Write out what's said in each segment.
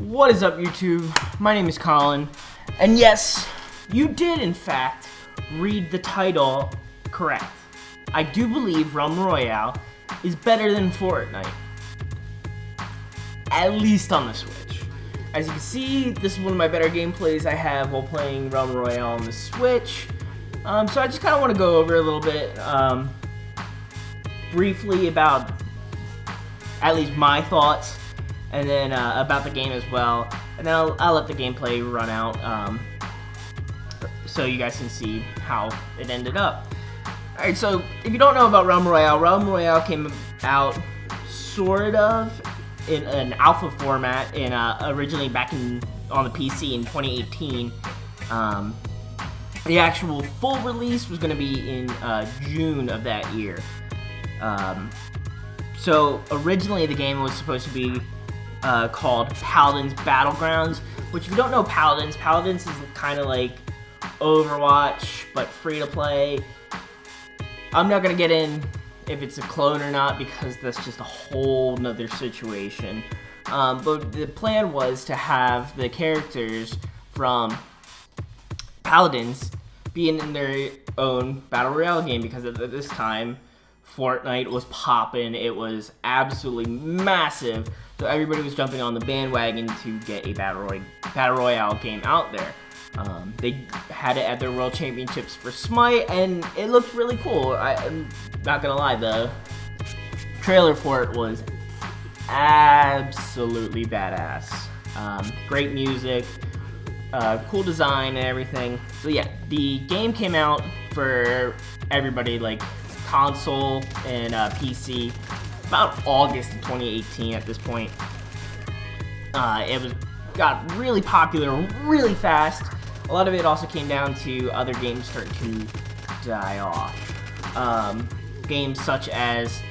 What is up, YouTube? My name is Colin, and yes, you did in fact read the title correct. I do believe Royale is better than Fortnite, at least on the Switch. As you can see, this is one of my better gameplays I have while playing Royale on the Switch. So I just kind of want to go over a little bit, briefly about at least my thoughts, and then about the game as well, and then I'll let the gameplay run out, so you guys can see how it ended up. Alright, so if you don't know about Royale came out sort of in an alpha format originally back on the PC in 2018. The actual full release was going to be in June of that year. So originally the game was supposed to be called Paladins Battlegrounds, which if you don't know Paladins is kind of like Overwatch, but free to play. I'm not going to get in if it's a clone or not, because that's just a whole nother situation. But the plan was to have the characters from Paladins being in their own Battle Royale game, because at this time Fortnite was popping. It was absolutely massive, so everybody was jumping on the bandwagon to get a Battle Royale game out there. They had it at their World Championships for Smite, and it looked really cool. I'm not gonna lie, the trailer for it was absolutely badass. Great music, cool design and everything. So yeah, the game came out for everybody, like console and PC, about August of 2018 at this point. It got really popular really fast. A lot of it also came down to other games starting to die off. Games such as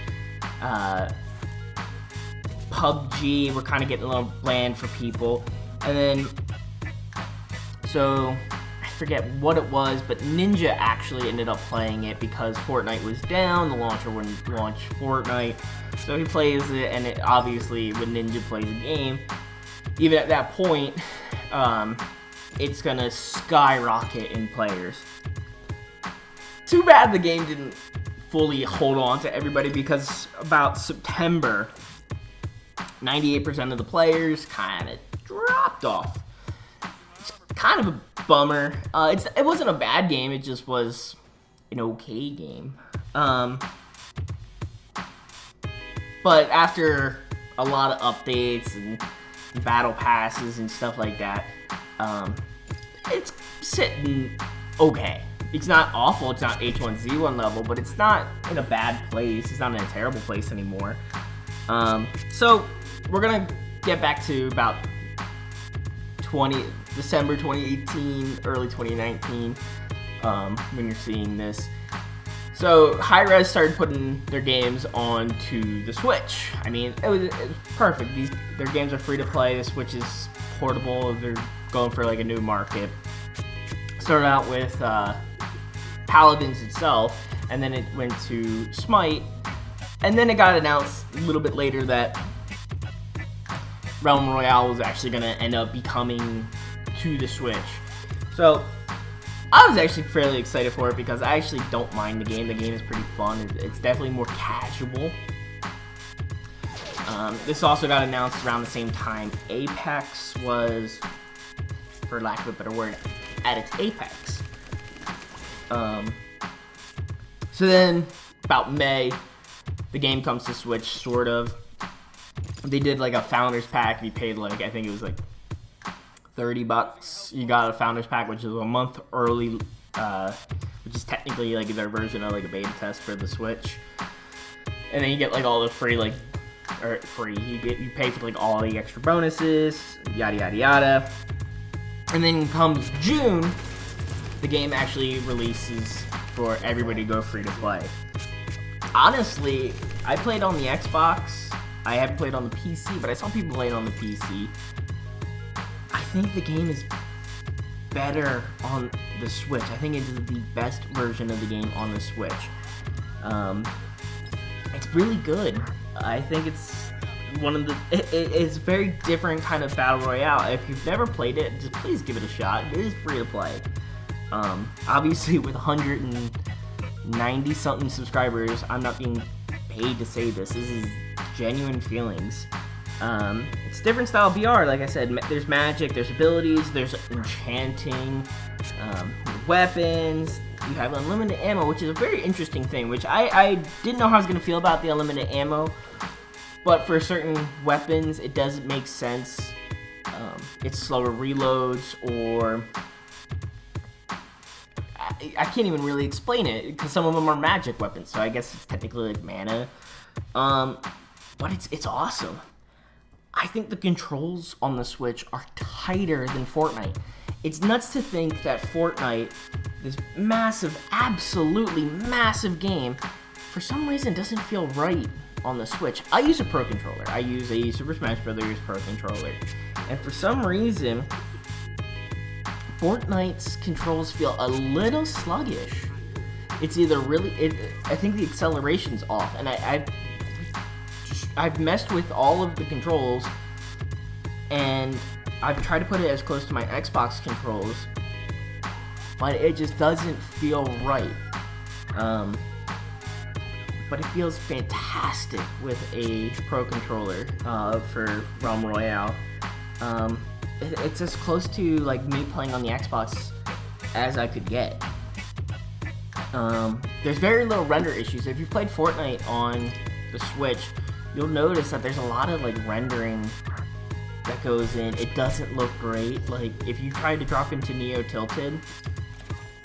PUBG were kind of getting a little bland for people. And then, so I forget what it was, but Ninja actually ended up playing it because Fortnite was down. The launcher wouldn't launch Fortnite, so he plays it, and it obviously, when Ninja plays a game, even at that point, it's gonna skyrocket in players. Too bad the game didn't fully hold on to everybody, because about September, 98% of the players kind of dropped off. It's kind of a bummer. It wasn't a bad game, it just was an okay game. But after a lot of updates and battle passes and stuff like that, it's sitting okay. It's not awful, it's not H1Z1 level, but it's not in a bad place. It's not in a terrible place anymore. So we're gonna get back to about December 2018, early 2019, when you're seeing this. So Hi-Rez started putting their games onto the Switch. I mean, it was perfect. Their games are free to play. The Switch is portable. They're going for like a new market. Started out with Paladins itself, and then it went to Smite, and then it got announced a little bit later that Royale was actually going to end up becoming to the Switch. So I was actually fairly excited for it, because I actually don't mind the game. The game is pretty fun. It's definitely more casual. This also got announced around the same time Apex was, for lack of a better word, at its apex. So then, about May, the game comes to Switch, sort of. They did like a Founders Pack. If you paid like, I think it was like $30, you got a Founders Pack, which is a month early, which is technically like their version of like a beta test for the Switch. And then you get like all the free, like, or free, you pay for like all the extra bonuses, yada yada yada. And then comes June, the game actually releases for everybody to go free to play. Honestly, I played on the Xbox. I haven't played on the PC, but I saw people playing on the PC. I think the game is better on the Switch. I think it is the best version of the game on the Switch. It's really good. I think it's one of the it's a very different kind of battle royale. If you've never played it, just please give it a shot. It is free to play. Obviously, with 190 something subscribers, I'm not being paid to say this. This is genuine feelings. It's a different style of BR. Like I said, there's magic, there's abilities, there's enchanting, weapons. You have unlimited ammo, which is a very interesting thing, which I didn't know how I was going to feel about the unlimited ammo, but for certain weapons, it doesn't make sense. It's slower reloads, or I can't even really explain it, because some of them are magic weapons, so I guess it's technically like mana. But it's awesome. I think the controls on the Switch are tighter than Fortnite. It's nuts to think that Fortnite, this massive, absolutely massive game, for some reason doesn't feel right on the Switch. I use a Pro Controller. I use a Super Smash Bros. Pro Controller. And for some reason, Fortnite's controls feel a little sluggish. It's either I think the acceleration's off, and I've messed with all of the controls, and I've tried to put it as close to my Xbox controls, but it just doesn't feel right. But it feels fantastic with a Pro Controller for Realm Royale. It's as close to like me playing on the Xbox as I could get. There's very little render issues. If you've played Fortnite on the Switch, you'll notice that there's a lot of like rendering that goes in. It doesn't look great. Like if you try to drop into Neo Tilted,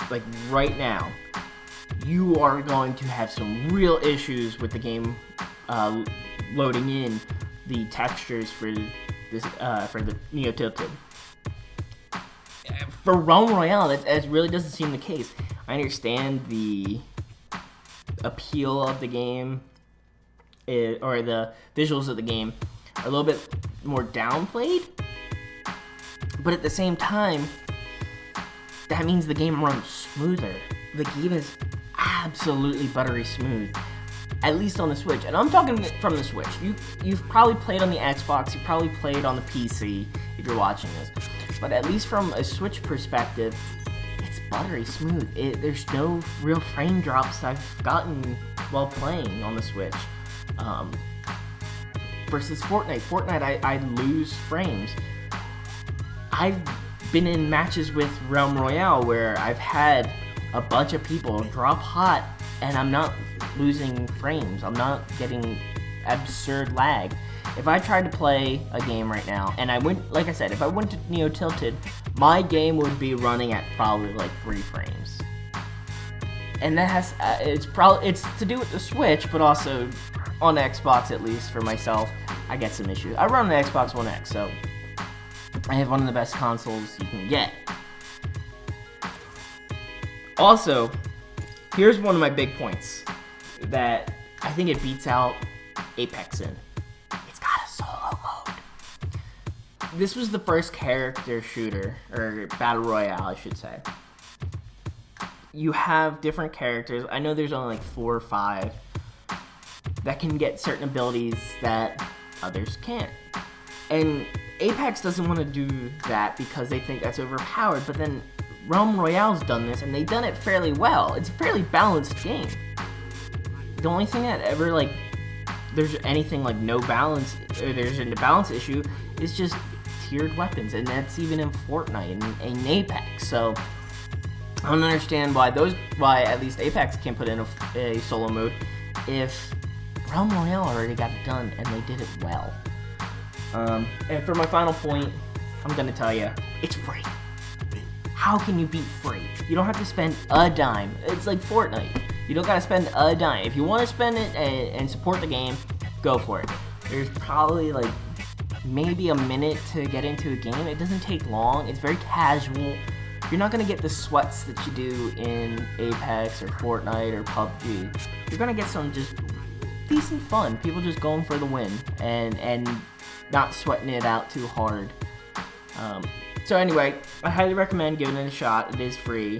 like right now, you are going to have some real issues with the game loading in the textures for this for the Neo Tilted. For Realm Royale, that really doesn't seem the case. I understand the appeal of the game, or the visuals of the game are a little bit more downplayed, but at the same time, that means the game runs smoother. The game is absolutely buttery smooth, at least on the Switch. And I'm talking from the Switch. You've probably played on the Xbox, you probably played on the PC if you're watching this, but at least from a Switch perspective, it's buttery smooth. There's no real frame drops I've gotten while playing on the Switch. Versus Fortnite, I lose frames. I've been in matches with Realm Royale where I've had a bunch of people drop hot and I'm not losing frames. I'm not getting absurd lag. If I tried to play a game right now and I went, like I said, if I went to Neo Tilted, my game would be running at probably like 3 frames. And that has, it's to do with the Switch, but also on Xbox, at least for myself, I get some issues. I run an Xbox One X, so I have one of the best consoles you can get. Also, here's one of my big points that I think it beats out Apex in. It's got a solo mode. This was the first character shooter, or battle royale, I should say. You have different characters. I know there's only like 4 or 5 that can get certain abilities that others can't. And Apex doesn't want to do that because they think that's overpowered, but then Realm Royale's done this, and they've done it fairly well. It's a fairly balanced game. The only thing that ever, like, there's anything like no balance, or there's a balance issue, is just tiered weapons, and that's even in Fortnite and in Apex. So I don't understand why at least Apex can't put in a solo mode if Realm Royale already got it done, and they did it well. And for my final point, I'm gonna tell you, it's free. How can you beat free? You don't have to spend a dime. It's like Fortnite. You don't gotta spend a dime. If you want to spend it and support the game, go for it. There's probably like maybe a minute to get into a game. It doesn't take long. It's very casual. You're not gonna get the sweats that you do in Apex or Fortnite or PUBG. You're gonna get some just decent fun. People just going for the win and not sweating it out too hard. So anyway, I highly recommend giving it a shot. It is free.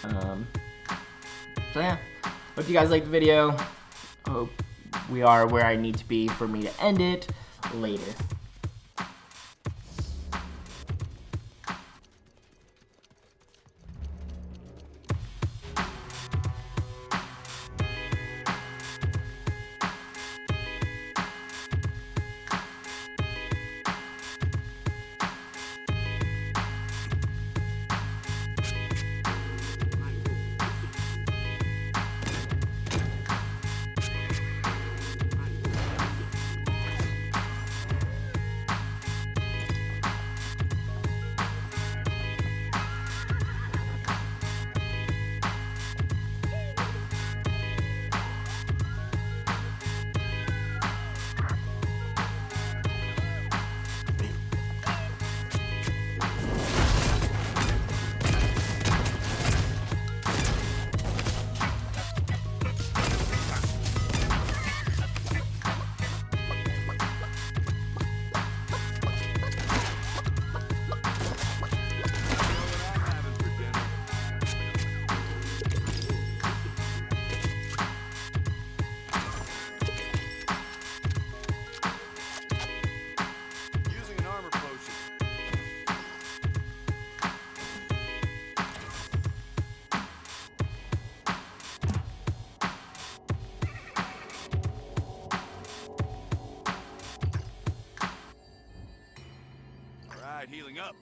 So yeah, hope you guys liked the video. Hope we are where I need to be for me to end it. later. All right, healing up.